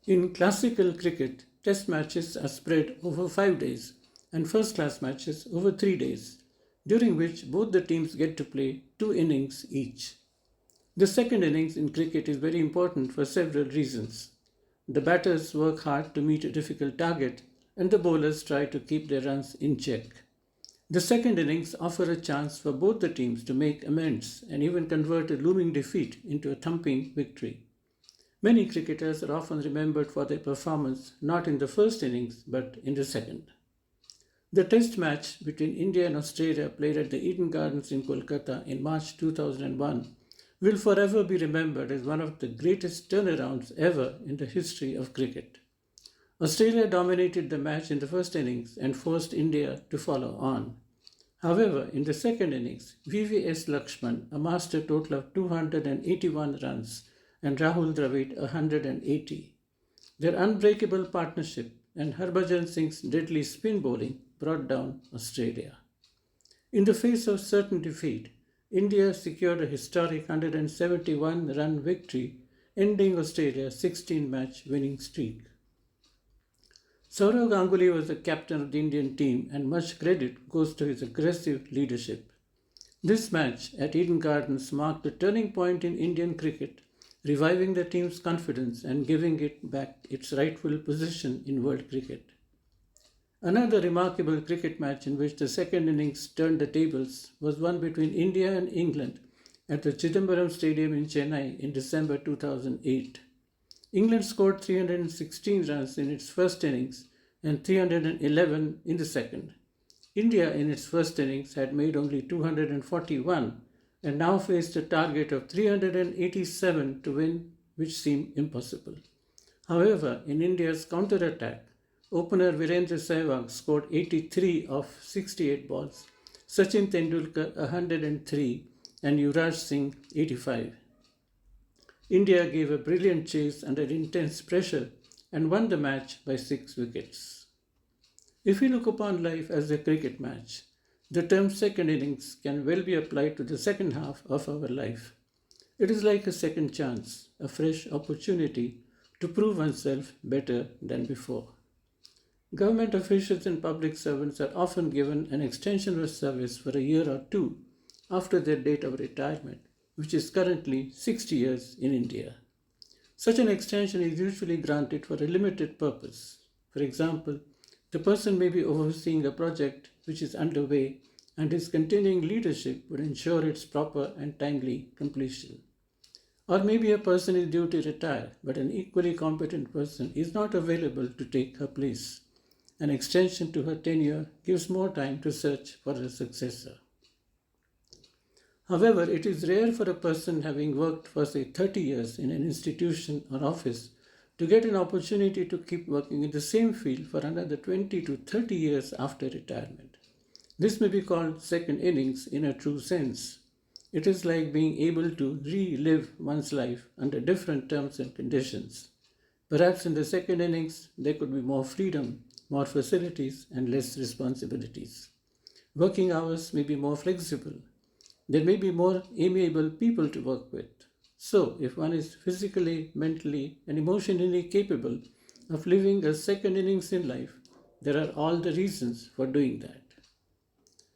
In classical cricket, test matches are spread over 5 days and first class matches over 3 days, during which both the teams get to play 2 innings each. The second innings in cricket is very important for several reasons. The batters work hard to meet a difficult target, and the bowlers try to keep their runs in check. The second innings offer a chance for both the teams to make amends and even convert a looming defeat into a thumping victory. Many cricketers are often remembered for their performance not in the first innings but in the second. The test match between India and Australia, played at the Eden Gardens in Kolkata in March 2001, will forever be remembered as one of the greatest turnarounds ever in the history of cricket. Australia dominated the match in the first innings and forced India to follow on. However, in the second innings, VVS Lakshman amassed a total of 281 runs and Rahul Dravid 180. Their unbreakable partnership and Harbhajan Singh's deadly spin bowling brought down Australia. In the face of certain defeat, India secured a historic 171-run victory, ending Australia's 16-match winning streak. Sourav Ganguly was the captain of the Indian team, and much credit goes to his aggressive leadership. This match at Eden Gardens marked a turning point in Indian cricket, reviving the team's confidence and giving it back its rightful position in world cricket. Another remarkable cricket match in which the second innings turned the tables was one between India and England at the Chidambaram Stadium in Chennai in December 2008. England scored 316 runs in its first innings and 311 in the second. India in its first innings had made only 241 and now faced a target of 387 to win, which seemed impossible. However, in India's counter-attack, opener Virendra Sehwag scored 83 of 68 balls, Sachin Tendulkar 103 and Yuvraj Singh 85. India gave a brilliant chase under intense pressure and won the match by 6 wickets. If we look upon life as a cricket match, the term second innings can well be applied to the second half of our life. It is like a second chance, a fresh opportunity to prove oneself better than before. Government officials and public servants are often given an extension of service for a year or two after their date of retirement, which is currently 60 years in India. Such an extension is usually granted for a limited purpose. For example, the person may be overseeing a project which is underway, and his continuing leadership would ensure its proper and timely completion. Or maybe a person is due to retire, but an equally competent person is not available to take her place. An extension to her tenure gives more time to search for a successor. However, it is rare for a person having worked for say 30 years in an institution or office to get an opportunity to keep working in the same field for another 20 to 30 years after retirement. This may be called second innings in a true sense. It is like being able to relive one's life under different terms and conditions. Perhaps in the second innings, there could be more freedom, more facilities, and less responsibilities. Working hours may be more flexible. There may be more amiable people to work with. So, if one is physically, mentally, and emotionally capable of living a second innings in life, there are all the reasons for doing that.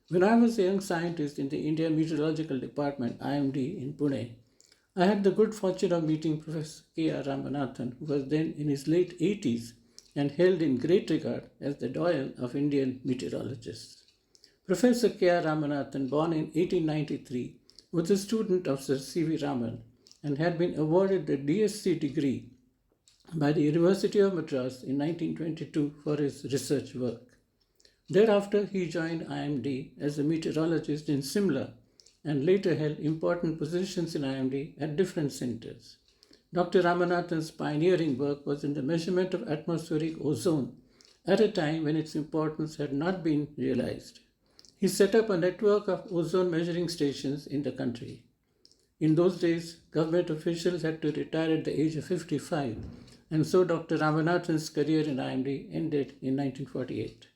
When I was a young scientist in the India Meteorological Department, IMD, in Pune, I had the good fortune of meeting Professor K.R. Ramanathan, who was then in his late 80s and held in great regard as the doyen of Indian meteorologists. Professor K.R. Ramanathan, born in 1893, was a student of Sir C.V. Raman and had been awarded the DSc degree by the University of Madras in 1922 for his research work. Thereafter, he joined IMD as a meteorologist in Simla and later held important positions in IMD at different centers. Dr. Ramanathan's pioneering work was in the measurement of atmospheric ozone at a time when its importance had not been realized. He set up a network of ozone measuring stations in the country. In those days, government officials had to retire at the age of 55, and so Dr. Ramanathan's career in IMD ended in 1948.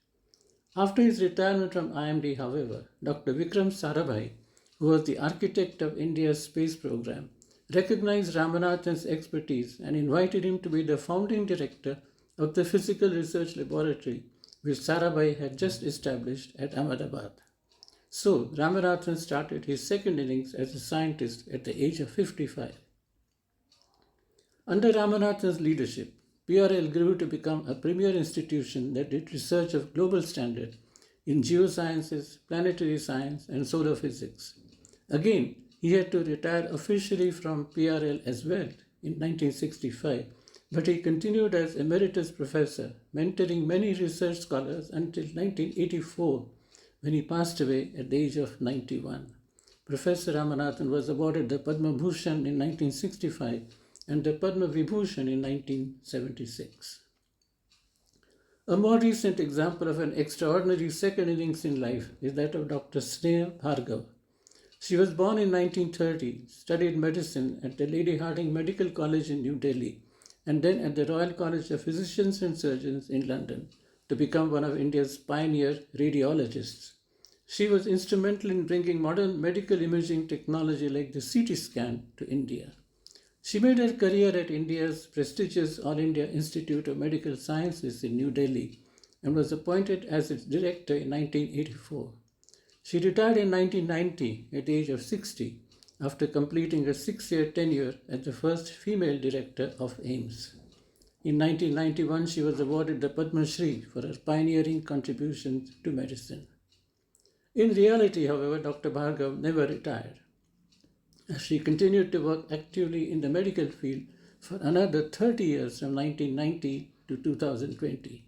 After his retirement from IMD, however, Dr. Vikram Sarabhai, who was the architect of India's space program, recognized Ramanathan's expertise and invited him to be the founding director of the Physical Research Laboratory which Sarabhai had just established at Ahmedabad. So, Ramanathan started his second innings as a scientist at the age of 55. Under Ramanathan's leadership, PRL grew to become a premier institution that did research of global standard in geosciences, planetary science, and solar physics. Again, he had to retire officially from PRL as well in 1965, but he continued as emeritus professor, mentoring many research scholars until 1984 when he passed away at the age of 91. Professor Ramanathan was awarded the Padma Bhushan in 1965 and the Padma Vibhushan in 1976. A more recent example of an extraordinary second innings in life is that of Dr. Sneha Bhargav. She was born in 1930, studied medicine at the Lady Hardinge Medical College in New Delhi, and then at the Royal College of Physicians and Surgeons in London to become one of India's pioneer radiologists. She was instrumental in bringing modern medical imaging technology like the CT scan to India. She made her career at India's prestigious All India Institute of Medical Sciences in New Delhi and was appointed as its director in 1984. She retired in 1990 at the age of 60 after completing a 6-year tenure as the first female director of AIIMS. In 1991, she was awarded the Padma Shri for her pioneering contributions to medicine. In reality, however, Dr. Bhargav never retired. She continued to work actively in the medical field for another 30 years from 1990 to 2020.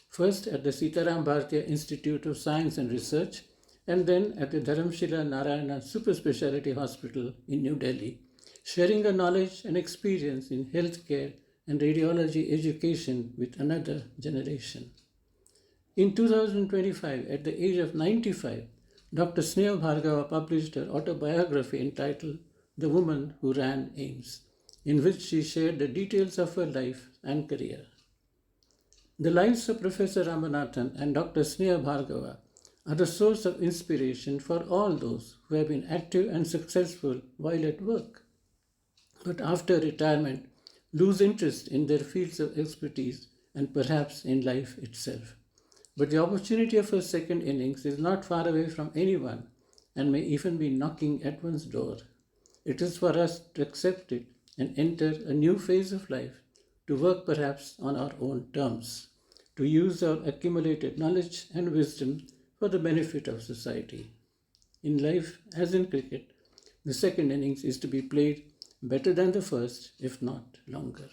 First at the Sitaram Bhartiya Institute of Science and Research, and then at the Dharamshila Narayana Super Speciality Hospital in New Delhi, sharing her knowledge and experience in healthcare and radiology education with another generation. In 2025, at the age of 95, Dr. Sneha Bhargava published her autobiography entitled The Woman Who Ran AIIMS, in which she shared the details of her life and career. The lives of Professor Ramanathan and Dr. Sneha Bhargava are the source of inspiration for all those who have been active and successful while at work, but after retirement lose interest in their fields of expertise and perhaps in life itself. But the opportunity of a second innings is not far away from anyone and may even be knocking at one's door. It is for us to accept it and enter a new phase of life, to work perhaps on our own terms, to use our accumulated knowledge and wisdom for the benefit of society. In life, as in cricket, the second innings is to be played better than the first, if not longer.